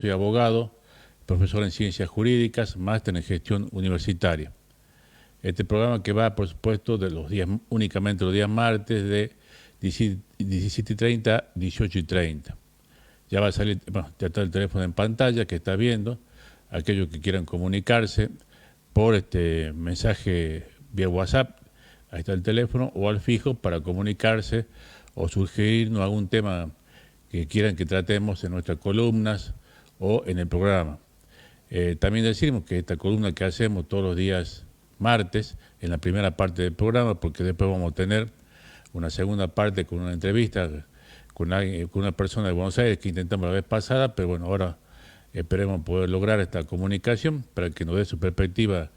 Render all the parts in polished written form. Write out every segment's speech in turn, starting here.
Soy abogado, profesor en ciencias jurídicas, máster en gestión universitaria. Este programa que va, por supuesto, únicamente los días martes de 17:30 a 18:30. Ya va a salir, bueno, ya está el teléfono en pantalla que está viendo. Aquellos que quieran comunicarse por este mensaje vía WhatsApp, ahí está el teléfono, o al fijo para comunicarse o sugerirnos algún tema que quieran que tratemos en nuestras columnas o en el programa. También decimos que esta columna que hacemos todos los días martes, en la primera parte del programa, porque después vamos a tener una segunda parte con una entrevista con una persona de Buenos Aires que intentamos la vez pasada, pero bueno, ahora esperemos poder lograr esta comunicación para que nos dé su perspectiva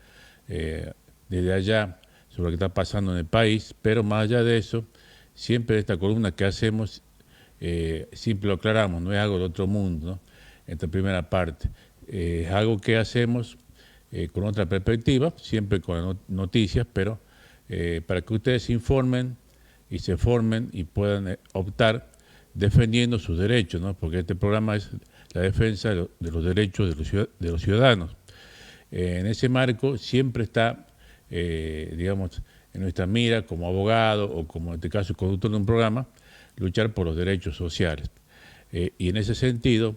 desde allá sobre lo que está pasando en el país, pero más allá de eso, siempre esta columna que hacemos, siempre lo aclaramos, no es algo de otro mundo, ¿no? Esta primera parte. Es algo que hacemos con otra perspectiva, siempre con noticias, pero para que ustedes se informen y se formen y puedan optar defendiendo sus derechos, ¿no? Porque este programa es la defensa de los derechos de los ciudadanos. En ese marco siempre está, digamos, en nuestra mira como abogado o como en este caso conductor de un programa, luchar por los derechos sociales. Y en ese sentido,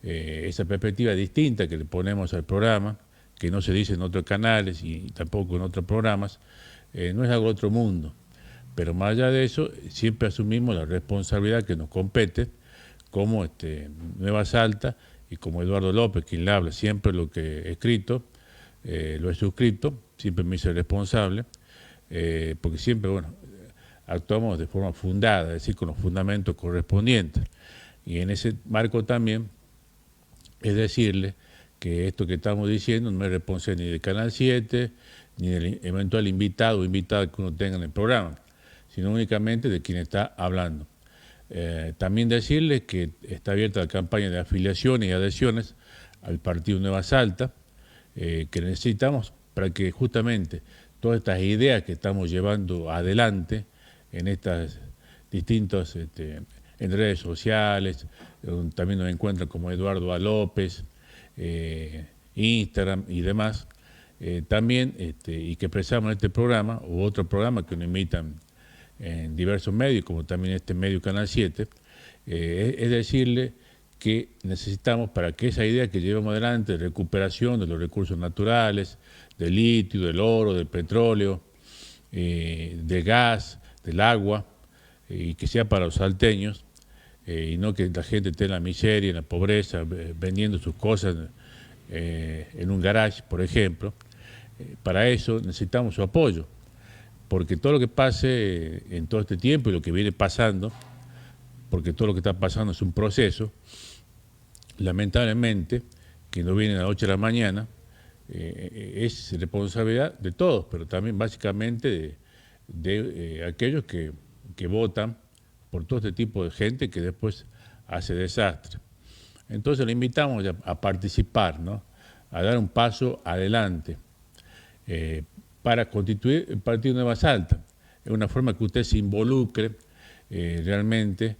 esa perspectiva distinta que le ponemos al programa, que no se dice en otros canales y tampoco en otros programas, no es algo de otro mundo. Pero más allá de eso, siempre asumimos la responsabilidad que nos compete como Nueva Salta y como Eduardo López, quien le habla. Siempre lo que he escrito, lo he suscrito, siempre me hice responsable, porque siempre, bueno, actuamos de forma fundada, es decir, con los fundamentos correspondientes. Y en ese marco también es decirle que esto que estamos diciendo no es responsabilidad ni de Canal 7, ni del eventual invitado o invitada que uno tenga en el programa, sino únicamente de quien está hablando. También decirles que está abierta la campaña de afiliaciones y adhesiones al Partido Nueva Salta, que necesitamos para que justamente todas estas ideas que estamos llevando adelante en estas distintas en redes sociales, también nos encuentran como Eduardo A. López, Instagram y demás, también y que expresamos en este programa u otro programa que nos invitan en diversos medios, como también este medio Canal 7, es decirle que necesitamos para que esa idea que llevamos adelante de recuperación de los recursos naturales, del litio, del oro, del petróleo, del gas, del agua, y que sea para los salteños, y no que la gente esté en la miseria, en la pobreza, vendiendo sus cosas en un garage, por ejemplo. Para eso necesitamos su apoyo, porque todo lo que pase en todo este tiempo y lo que viene pasando, porque todo lo que está pasando es un proceso, lamentablemente, que no viene a las 8 de la mañana, es responsabilidad de todos, pero también básicamente de aquellos que votan por todo este tipo de gente que después hace desastre. Entonces le invitamos a participar, ¿no? A dar un paso adelante para constituir el Partido Nueva Salta. Es una forma que usted se involucre realmente,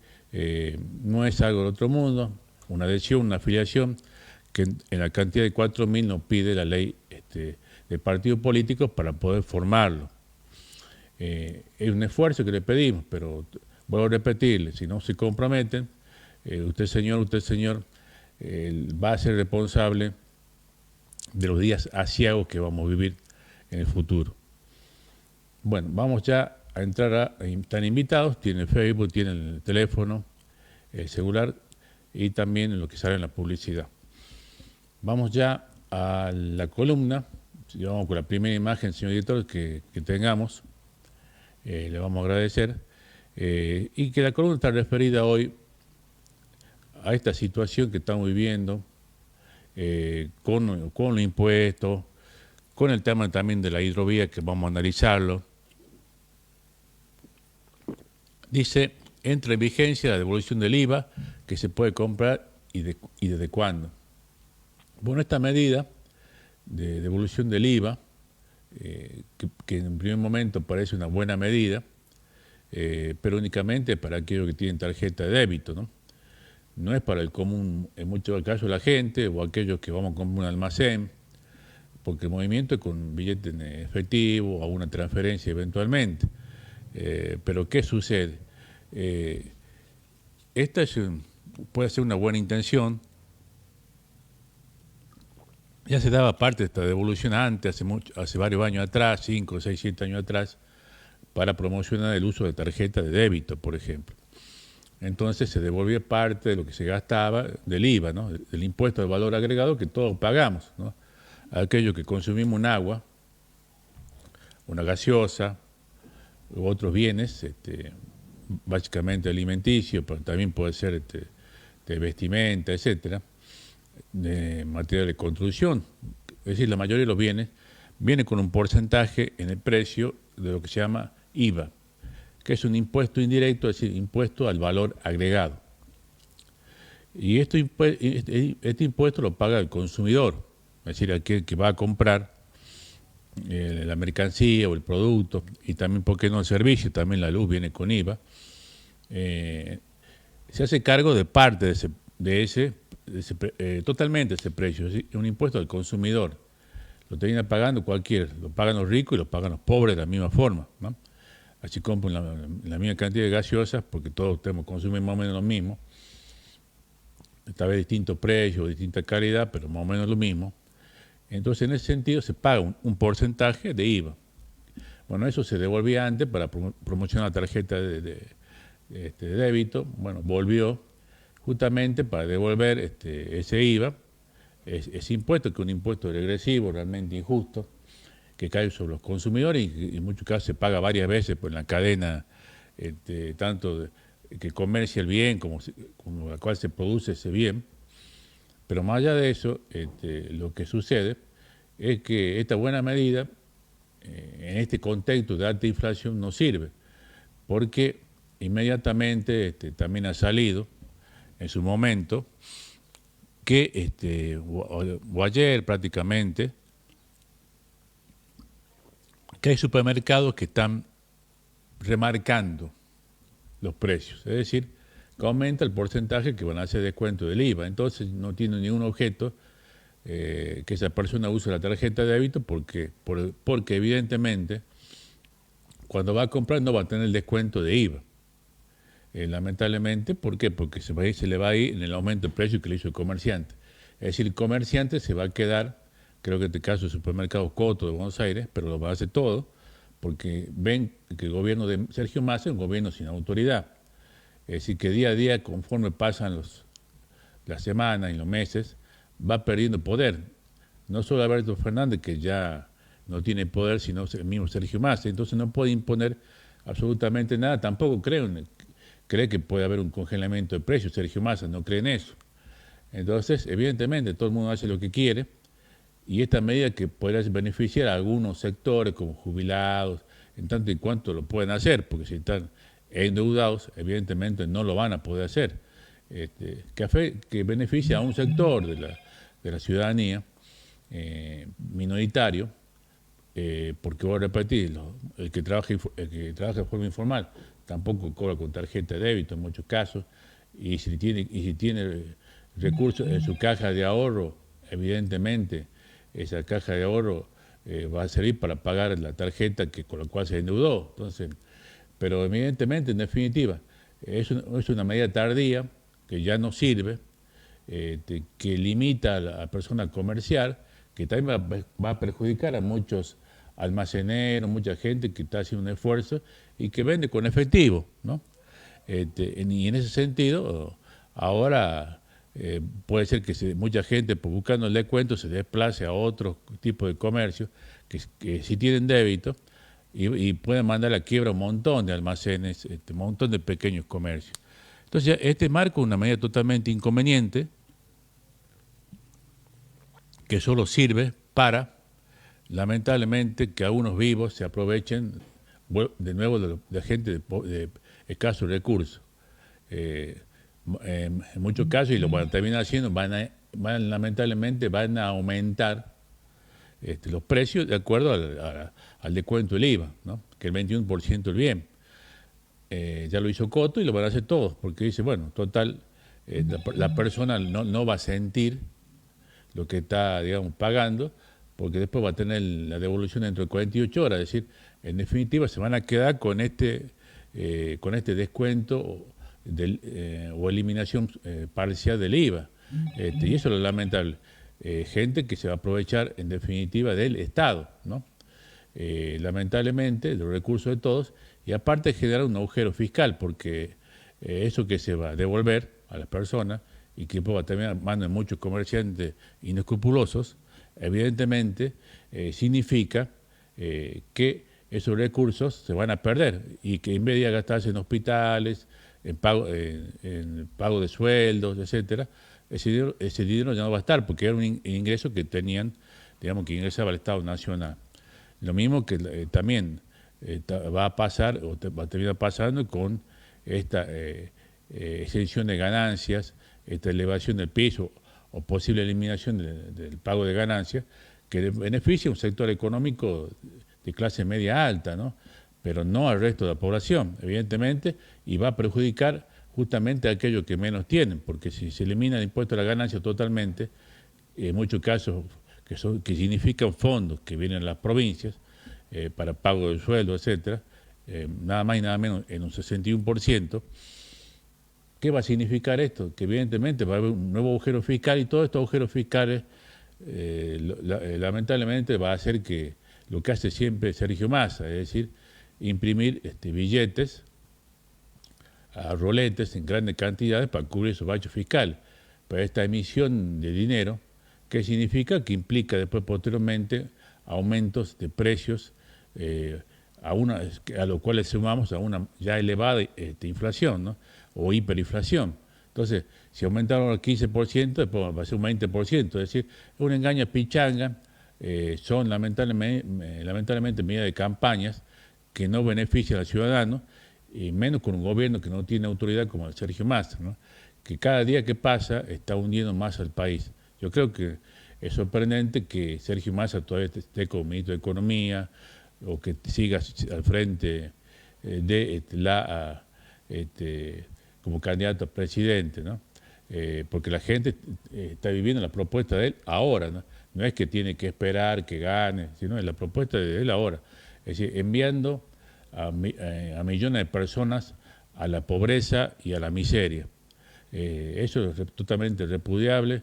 no es algo de otro mundo, una adhesión, una afiliación, que en la cantidad de 4.000 nos pide la ley de partidos políticos para poder formarlo. Es un esfuerzo que le pedimos, pero vuelvo a repetirle, si no se comprometen, usted señor, va a ser responsable de los días aciagos que vamos a vivir en el futuro. Bueno, vamos ya a entrar están invitados, tienen Facebook, tienen el teléfono, el celular y también en lo que sale en la publicidad. Vamos ya a la columna, vamos con la primera imagen, señor director, que tengamos, le vamos a agradecer, y que la columna está referida hoy a esta situación que estamos viviendo con los impuestos, con el tema también de la hidrovía que vamos a analizarlo. Dice, entra en vigencia la devolución del IVA que se puede comprar y desde cuándo. Bueno, esta medida de devolución del IVA, que en un primer momento parece una buena medida, pero únicamente para aquellos que tienen tarjeta de débito, ¿no? no es para el común, en muchos casos, la gente o aquellos que vamos a comprar un almacén, porque el movimiento es con billete en efectivo o una transferencia eventualmente. Pero ¿qué sucede? Eh, esta puede ser una buena intención. Ya se daba parte de esta devolución antes, hace varios años atrás, 5, 6, 7 años atrás, para promocionar el uso de tarjeta de débito, por ejemplo. Entonces se devolvía parte de lo que se gastaba del IVA, ¿no? Del impuesto de valor agregado que todos pagamos, ¿no? Aquellos que consumimos un agua, una gaseosa u otros bienes, básicamente alimenticios, pero también puede ser de vestimenta, etcétera, de material de construcción. Es decir, la mayoría de los bienes viene con un porcentaje en el precio de lo que se llama IVA, que es un impuesto indirecto, es decir, impuesto al valor agregado. Y este impuesto lo paga el consumidor, es decir, aquel que va a comprar la mercancía o el producto, y también, ¿por qué no el servicio? También la luz viene con IVA. Se hace cargo de parte totalmente ese precio, es un impuesto al consumidor. Lo termina pagando cualquiera, lo pagan los ricos y lo pagan los pobres de la misma forma, ¿no? Así compran la misma cantidad de gaseosas, porque todos consumimos más o menos lo mismo, tal vez distintos precios, distinta calidad, pero más o menos lo mismo. Entonces, en ese sentido, se paga un porcentaje de IVA. Bueno, eso se devolvía antes para promocionar la tarjeta de débito. Bueno, volvió justamente para devolver ese IVA, ese impuesto, que es un impuesto regresivo, realmente injusto, que cae sobre los consumidores y en muchos casos se paga varias veces por la cadena, tanto que comercia el bien como la cual se produce ese bien. Pero más allá de eso, lo que sucede es que esta buena medida, en este contexto de alta inflación, no sirve, porque inmediatamente también ha salido en su momento que, o ayer prácticamente, que hay supermercados que están remarcando los precios, es decir, que aumenta el porcentaje que van a hacer descuento del IVA. Entonces no tiene ningún objeto que esa persona use la tarjeta de débito porque evidentemente cuando va a comprar no va a tener el descuento de IVA. Lamentablemente, ¿por qué? Porque se le va a ir en el aumento de precio que le hizo el comerciante. Es decir, el comerciante se va a quedar, creo que en este caso el supermercado Coto de Buenos Aires, pero lo va a hacer todo, porque ven que el gobierno de Sergio Massa es un gobierno sin autoridad. Es decir, que día a día, conforme pasan las semanas y los meses, va perdiendo poder. No solo Alberto Fernández, que ya no tiene poder, sino el mismo Sergio Massa. Entonces no puede imponer absolutamente nada. Tampoco cree que puede haber un congelamiento de precios. Sergio Massa no cree en eso. Entonces, evidentemente, todo el mundo hace lo que quiere y esta medida que podrá beneficiar a algunos sectores como jubilados, en tanto y cuanto lo pueden hacer, porque si están endeudados, evidentemente no lo van a poder hacer. Que beneficia a un sector de la ciudadanía minoritario, porque voy a repetir, el que trabaja de forma informal tampoco cobra con tarjeta de débito en muchos casos, y si tiene recursos en su caja de ahorro, evidentemente esa caja de ahorro va a servir para pagar la tarjeta con la cual se endeudó. Entonces, pero evidentemente, en definitiva, es una medida tardía que ya no sirve, que limita a la persona comercial, que también va a perjudicar a muchos almaceneros, mucha gente que está haciendo un esfuerzo y que vende con efectivo, ¿no? Y en ese sentido, ahora puede ser que mucha gente, buscando el descuento, se desplace a otro tipo de comercio que sí tienen débito y pueden mandar a la quiebra un montón de almacenes, un montón de pequeños comercios. Entonces, este marco es una medida totalmente inconveniente que solo sirve para, lamentablemente, que algunos vivos se aprovechen de nuevo de gente de escasos recursos. En muchos casos, y lo van a terminar haciendo, lamentablemente van a aumentar los precios de acuerdo al descuento del IVA, ¿no? Que el 21% del bien. Ya lo hizo Coto y lo van a hacer todos, porque dice, bueno, total, la persona no va a sentir lo que está, digamos, pagando, porque después va a tener la devolución dentro de 48 horas. Es decir, en definitiva, se van a quedar con este descuento o eliminación parcial del IVA. Y eso es lo lamentable. Gente que se va a aprovechar, en definitiva, del Estado, ¿no? Lamentablemente, de los recursos de todos, y aparte generar un agujero fiscal, porque eso que se va a devolver a las personas y que va a terminar mano de muchos comerciantes inescrupulosos, evidentemente significa que esos recursos se van a perder y que en vez de gastarse en hospitales, en pago de sueldos, etcétera, ese dinero ya no va a estar porque era un ingreso que tenían, digamos, que ingresaba al Estado Nacional. Lo mismo que también va a pasar o va a terminar pasando con esta exención de ganancias, esta elevación del piso o posible eliminación del pago de ganancias, que beneficia a un sector económico de clase media alta, ¿no? Pero no al resto de la población, evidentemente, y va a perjudicar justamente a aquellos que menos tienen, porque si se elimina el impuesto a la ganancia totalmente, en muchos casos que significan fondos que vienen a las provincias para pago del sueldo, etcétera, nada más y nada menos en un 61%. ¿Qué va a significar esto? Que evidentemente va a haber un nuevo agujero fiscal y todos estos agujeros fiscales lamentablemente va a hacer que lo que hace siempre Sergio Massa, es decir, imprimir billetes a roletes en grandes cantidades para cubrir esos bachos fiscales. Pero esta emisión de dinero, ¿qué significa? Que implica después posteriormente aumentos de precios a lo cual le sumamos a una ya elevada inflación, ¿no? O hiperinflación. Entonces, si aumentaron el 15%, después va a ser un 20%. Es decir, es un engaño pichanga, son lamentablemente medidas de campañas que no benefician al ciudadano, y menos con un gobierno que no tiene autoridad como el Sergio Massa, ¿no? Que cada día que pasa está hundiendo más al país. Yo creo que es sorprendente que Sergio Massa todavía esté como ministro de Economía o que siga al frente como candidato a presidente, ¿no? Porque la gente está viviendo la propuesta de él ahora, ¿no? No es que tiene que esperar que gane, sino es la propuesta de él ahora. Es decir, enviando a millones de personas a la pobreza y a la miseria. Eso es totalmente repudiable,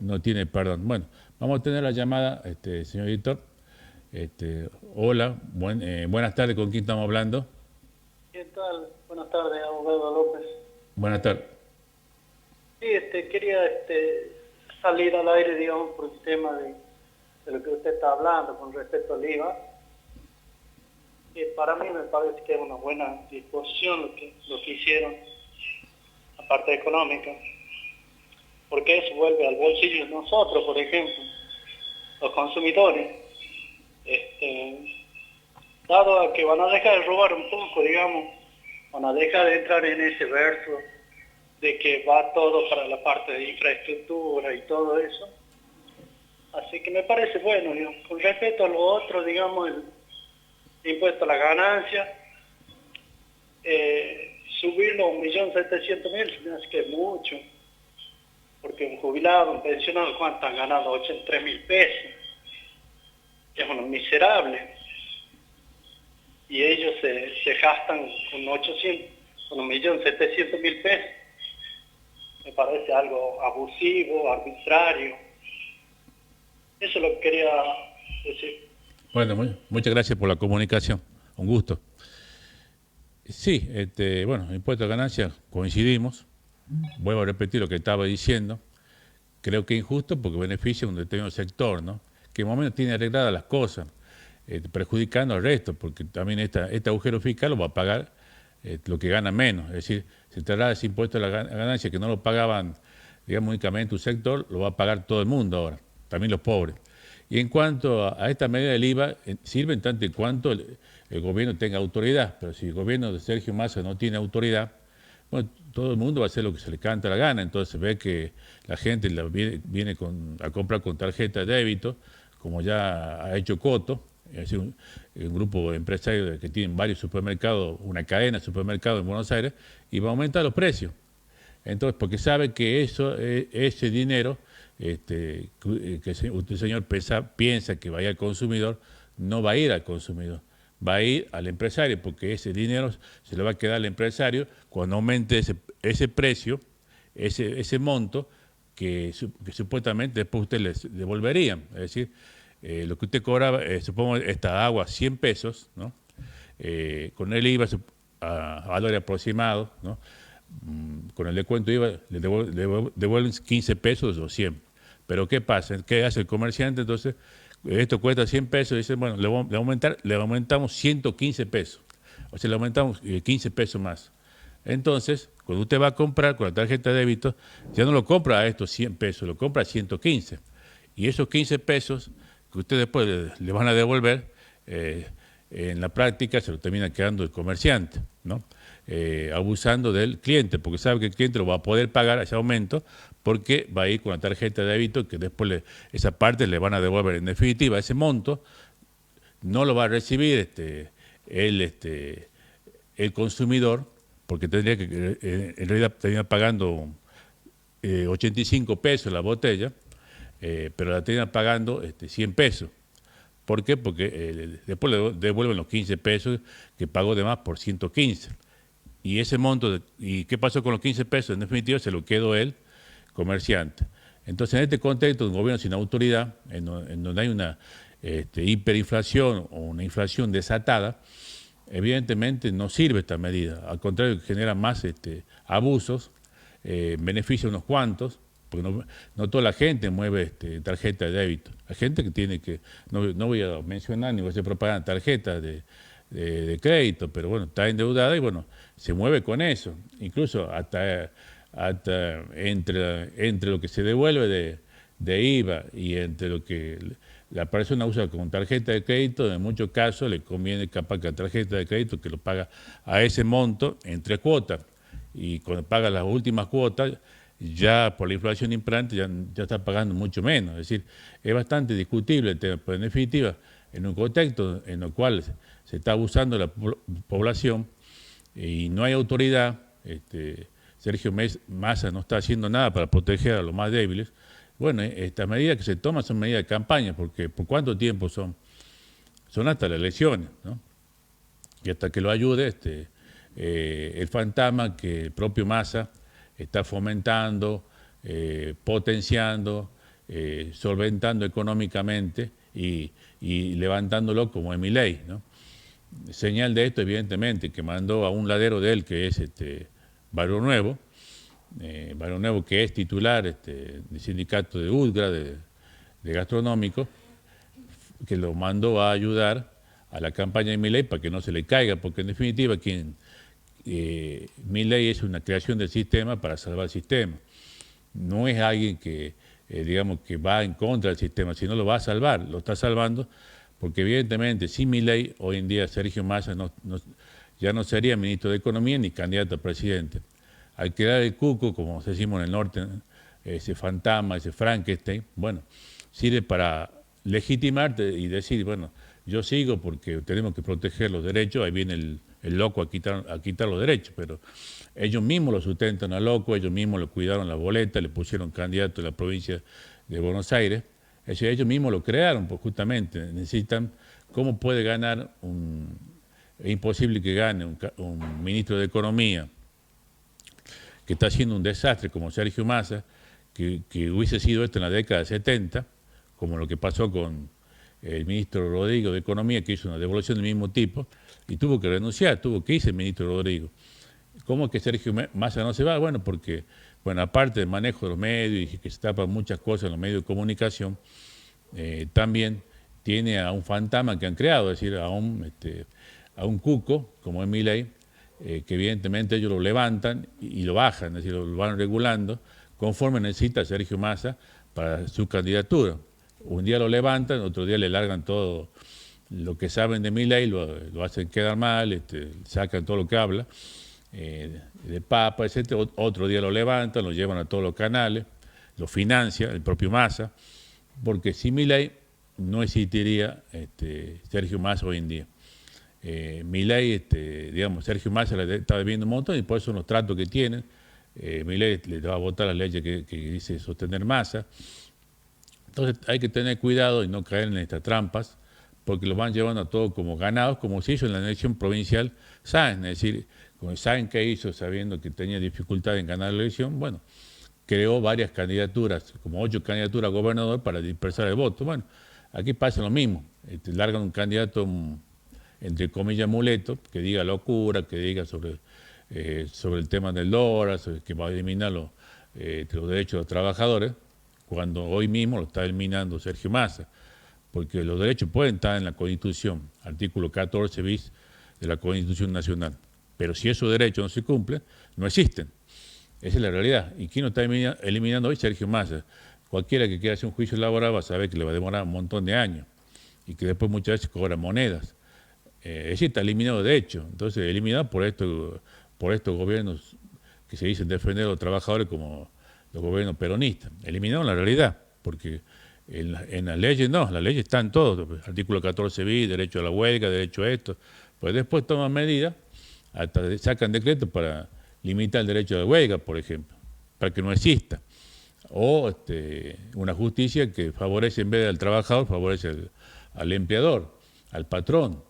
no tiene perdón. Bueno, vamos a tener la llamada, señor editor. Hola, buenas tardes, ¿con quién estamos hablando? ¿Qué tal? Buenas tardes, abogado López. Buenas tardes. Sí, quería salir al aire, digamos, por el tema de lo que usted está hablando con respecto al IVA. Para mí me parece que es una buena disposición lo que hicieron, la parte económica, porque eso vuelve al bolsillo de nosotros, por ejemplo, los consumidores. Dado a que van a dejar de robar un poco, digamos, van a dejar de entrar en ese verso de que va todo para la parte de infraestructura y todo eso. Así que me parece bueno, digamos. Con respecto a lo otro, digamos, el impuesto a la ganancia, subirlo a 1.700.000 se me hace que es mucho, porque un jubilado, un pensionado, ¿cuánto han ganado? 83.000 pesos. Es uno miserable. Y ellos se gastan con 1.700.000 pesos. Me parece algo abusivo, arbitrario. Eso es lo que quería decir. Bueno, muchas gracias por la comunicación. Un gusto. Sí, bueno, impuesto a ganancias, coincidimos. Vuelvo a repetir lo que estaba diciendo. Creo que es injusto porque beneficia a un determinado sector, ¿no? Que en un momento tiene arregladas las cosas, perjudicando al resto, porque también este agujero fiscal lo va a pagar lo que gana menos. Es decir, se traslada ese impuesto a la ganancia que no lo pagaban, digamos, únicamente un sector, lo va a pagar todo el mundo ahora, también los pobres. Y en cuanto a esta medida del IVA, sirve en tanto y cuanto el gobierno tenga autoridad, pero si el gobierno de Sergio Massa no tiene autoridad, bueno, todo el mundo va a hacer lo que se le canta la gana. Entonces ve que la gente viene a comprar con tarjeta de débito, como ya ha hecho Coto, es decir, un grupo de empresarios que tienen varios supermercados, una cadena de supermercados en Buenos Aires, y va a aumentar los precios. Entonces, porque sabe que ese dinero que usted, señor, piensa que va a ir al consumidor, no va a ir al consumidor, va a ir al empresario, porque ese dinero se le va a quedar al empresario cuando aumente ese precio, ese monto, que supuestamente después usted les devolverían. Es decir, lo que usted cobraba, supongo, esta agua 100 pesos, ¿no? Con el IVA a valor aproximado, ¿no? Con el descuento IVA le devuelven 15 pesos o 100. Pero ¿qué pasa? ¿Qué hace el comerciante? Entonces, esto cuesta 100 pesos y dice, bueno, le aumentamos 115 pesos. O sea, le aumentamos 15 pesos más. Entonces, cuando usted va a comprar con la tarjeta de débito, ya no lo compra a estos 100 pesos, lo compra a 115. Y esos 15 pesos que usted después le van a devolver, en la práctica se lo termina quedando el comerciante, ¿no? Abusando del cliente, porque sabe que el cliente lo va a poder pagar ese aumento porque va a ir con la tarjeta de débito que después esa parte le van a devolver. En definitiva, ese monto no lo va a recibir el consumidor, porque tendría que, en realidad termina pagando 85 pesos la botella, pero la termina pagando 100 pesos. ¿Por qué? Porque después le devuelven los 15 pesos que pagó de más por 115. Y ese monto, ¿y qué pasó con los 15 pesos? En definitiva, se lo quedó el comerciante. Entonces, en este contexto de un gobierno sin autoridad, en donde hay una hiperinflación o una inflación desatada, evidentemente no sirve esta medida. Al contrario, genera más abusos, beneficia a unos cuantos, porque no toda la gente mueve tarjeta de débito. Hay gente que tiene que, no voy a mencionar ni voy a hacer propaganda, tarjetas de crédito, pero bueno, está endeudada y bueno, se mueve con eso. Incluso hasta entre lo que se devuelve de IVA y entre lo que la persona usa con tarjeta de crédito, en muchos casos le conviene capaz que la tarjeta de crédito que lo paga a ese monto en 3 cuotas. Y cuando paga las últimas cuotas, ya por la inflación imperante ya está pagando mucho menos. Es decir, es bastante discutible el tema, pero en definitiva, en un contexto en el cual se está abusando de la población y no hay autoridad, Sergio Massa no está haciendo nada para proteger a los más débiles. Bueno, estas medidas que se toman son medidas de campaña, porque ¿por cuánto tiempo son? Son hasta las elecciones, ¿no? Y hasta que lo ayude el fantasma que el propio Massa está fomentando, potenciando, solventando económicamente y levantándolo como es Milei, ¿no? Señal de esto, evidentemente, que mandó a un ladero de él, que es Barrio Nuevo, que es titular del sindicato de UDGRA, de gastronómico, que lo mandó a ayudar a la campaña de Milei para que no se le caiga, porque en definitiva Milei es una creación del sistema para salvar el sistema. No es alguien que, digamos, que va en contra del sistema, sino lo va a salvar, lo está salvando, porque evidentemente sin Milei hoy en día Sergio Massa ya no sería ministro de Economía ni candidato a presidente. Al quedar el cuco, como decimos en el norte, ese fantasma, ese Frankenstein, bueno, sirve para legitimarte y decir, bueno, yo sigo porque tenemos que proteger los derechos, ahí viene el loco a quitar los derechos, pero ellos mismos lo sustentan al loco, ellos mismos lo cuidaron la boleta, le pusieron candidato en la provincia de Buenos Aires, ellos mismos lo crearon, pues justamente necesitan, ¿cómo puede ganar es imposible que gane un ministro de Economía que está haciendo un desastre como Sergio Massa, que hubiese sido esto en la década de 70, como lo que pasó con el ministro Rodrigo de Economía, que hizo una devolución del mismo tipo, y tuvo que renunciar, tuvo que irse el ministro Rodrigo. ¿Cómo es que Sergio Massa no se va? Bueno, porque, bueno, aparte del manejo de los medios y que se tapan muchas cosas en los medios de comunicación, también tiene a un fantasma que han creado, es decir, a un cuco, como es Milei, que evidentemente ellos lo levantan y lo bajan, es decir, lo van regulando conforme necesita Sergio Massa para su candidatura. Un día lo levantan, otro día le largan todo lo que saben de Milei, lo hacen quedar mal, sacan todo lo que habla, de papa, etc. Otro día lo levantan, lo llevan a todos los canales, lo financia el propio Massa, porque sin Milei no existiría Sergio Massa hoy en día. Milei, digamos, Sergio Massa le está debiendo un montón y por eso los tratos que tienen, Milei le va a votar la ley que dice sostener Massa. Entonces hay que tener cuidado y no caer en estas trampas, porque los van llevando a todos como ganados, como se hizo en la elección provincial Sáenz. Es decir, como Sáenz que hizo sabiendo que tenía dificultad en ganar la elección, bueno, creó varias candidaturas, como 8 candidaturas a gobernador para dispersar el voto. Bueno, aquí pasa lo mismo, largan un candidato, entre comillas, muleto, que diga locura, que diga sobre el tema del dólar, que va a eliminar los derechos de los trabajadores, cuando hoy mismo lo está eliminando Sergio Massa, porque los derechos pueden estar en la Constitución, artículo 14 bis de la Constitución Nacional, pero si esos derechos no se cumplen, no existen. Esa es la realidad. ¿Y quién lo está eliminando hoy? Sergio Massa. Cualquiera que quiera hacer un juicio laboral va a saber que le va a demorar un montón de años y que después muchas veces cobra monedas. Es decir, está eliminado de hecho. Entonces, eliminado por estos gobiernos que se dicen defender a los trabajadores como los gobiernos peronistas. Eliminaron la realidad, porque en las leyes no, las leyes están todos. Artículo 14 bis, derecho a la huelga, derecho a esto. Pues después toman medidas, hasta sacan decretos para limitar el derecho de huelga, por ejemplo, para que no exista. O una justicia que favorece, en vez del trabajador, favorece al empleador, al patrón.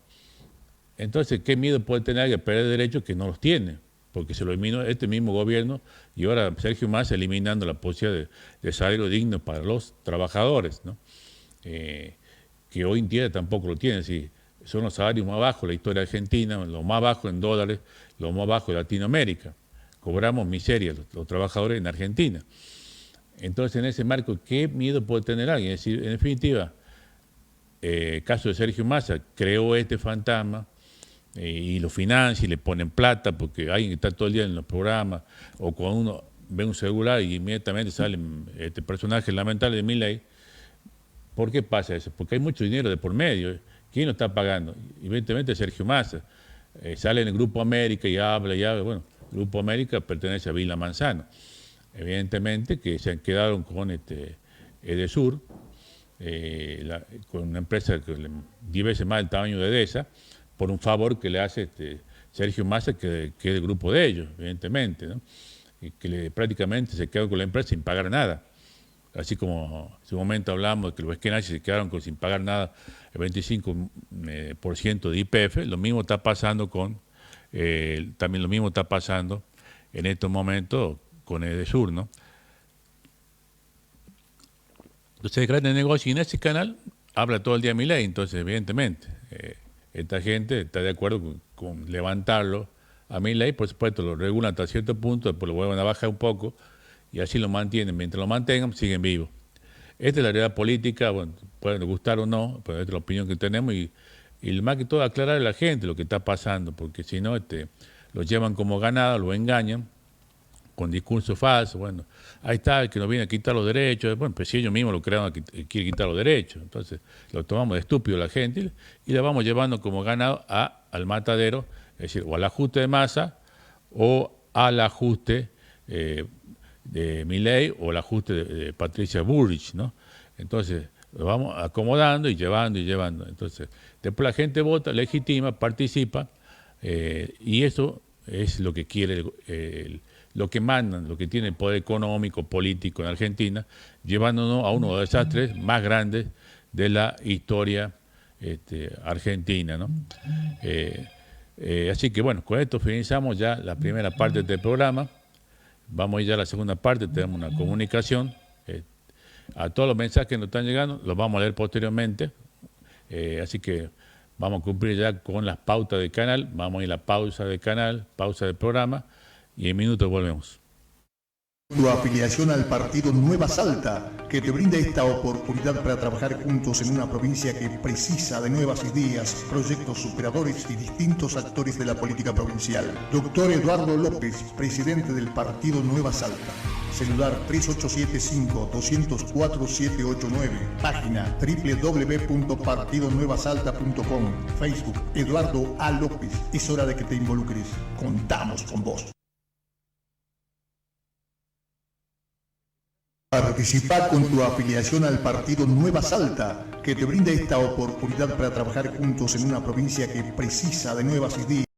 Entonces, ¿qué miedo puede tener alguien a perder derechos que no los tiene? Porque se lo eliminó este mismo gobierno y ahora Sergio Massa eliminando la posibilidad de salario digno para los trabajadores, ¿no? Que hoy en día tampoco lo tienen. ¿Sí? Son los salarios más bajos de la historia argentina, los más bajos en dólares, los más bajos de Latinoamérica. Cobramos miseria los trabajadores en Argentina. Entonces, en ese marco, ¿qué miedo puede tener alguien? Es decir, en definitiva, el caso de Sergio Massa creó este fantasma y lo financia y le ponen plata porque alguien que está todo el día en los programas o cuando uno ve un celular y inmediatamente sale este personaje lamentable de Milei. ¿Por qué pasa eso? Porque hay mucho dinero de por medio. ¿Quién lo está pagando? Evidentemente Sergio Massa. Sale en el Grupo América y habla. Bueno, el Grupo América pertenece a Vila Manzano. Evidentemente que se han quedado con Edesur, con una empresa que 10 veces más el tamaño de Edesa, por un favor que le hace Sergio Massa, que es el grupo de ellos, evidentemente, ¿no? Y que prácticamente se quedó con la empresa sin pagar nada. Así como en su momento hablamos de que los esquenazis se quedaron sin pagar nada, el 25% de YPF, lo mismo está pasando también lo mismo está pasando en estos momentos con Edesur, ¿no? Entonces, el gran negocio en ese canal habla todo el día Milei, entonces, evidentemente, esta gente está de acuerdo con levantarlo a Milei, por supuesto, lo regulan hasta cierto punto, después lo vuelven a bajar un poco y así lo mantienen. Mientras lo mantengan, siguen vivos. Esta es la realidad política, bueno, puede gustar o no, pero esta es la opinión que tenemos y más que todo aclarar a la gente lo que está pasando, porque si no, los llevan como ganado, los engañan con discursos falsos. Bueno, ahí está el que nos viene a quitar los derechos. Bueno, pues si ellos mismos lo crearon, quiere quitar los derechos. Entonces, lo tomamos de estúpido la gente y le vamos llevando como ganado al matadero, es decir, o al ajuste de Massa o al ajuste de Milei o el ajuste de Patricia Bullrich, ¿no? Entonces, lo vamos acomodando y llevando y llevando. Entonces, después la gente vota, legitima, participa y eso es lo que quiere lo que mandan, lo que tiene el poder económico, político en Argentina, llevándonos a uno de los desastres más grandes de la historia argentina, ¿no? Así que bueno, con esto finalizamos ya la primera parte del programa. Vamos a ir ya a la segunda parte, tenemos una comunicación. A todos los mensajes que nos están llegando los vamos a leer posteriormente. Así que vamos a cumplir ya con las pautas del canal. Vamos a ir a la pausa del canal, pausa del programa. Y en minutos volvemos. Tu afiliación al partido Nueva Salta, que te brinda esta oportunidad para trabajar juntos en una provincia que precisa de nuevas ideas, proyectos superadores y distintos actores de la política provincial. Doctor Eduardo López, presidente del partido Nueva Salta. Celular 3875-204-789. Página www.partidonuevasalta.com. Facebook Eduardo A. López. Es hora de que te involucres. Contamos con vos. Participa con tu afiliación al partido Nueva Salta, que te brinda esta oportunidad para trabajar juntos en una provincia que precisa de nuevas ideas.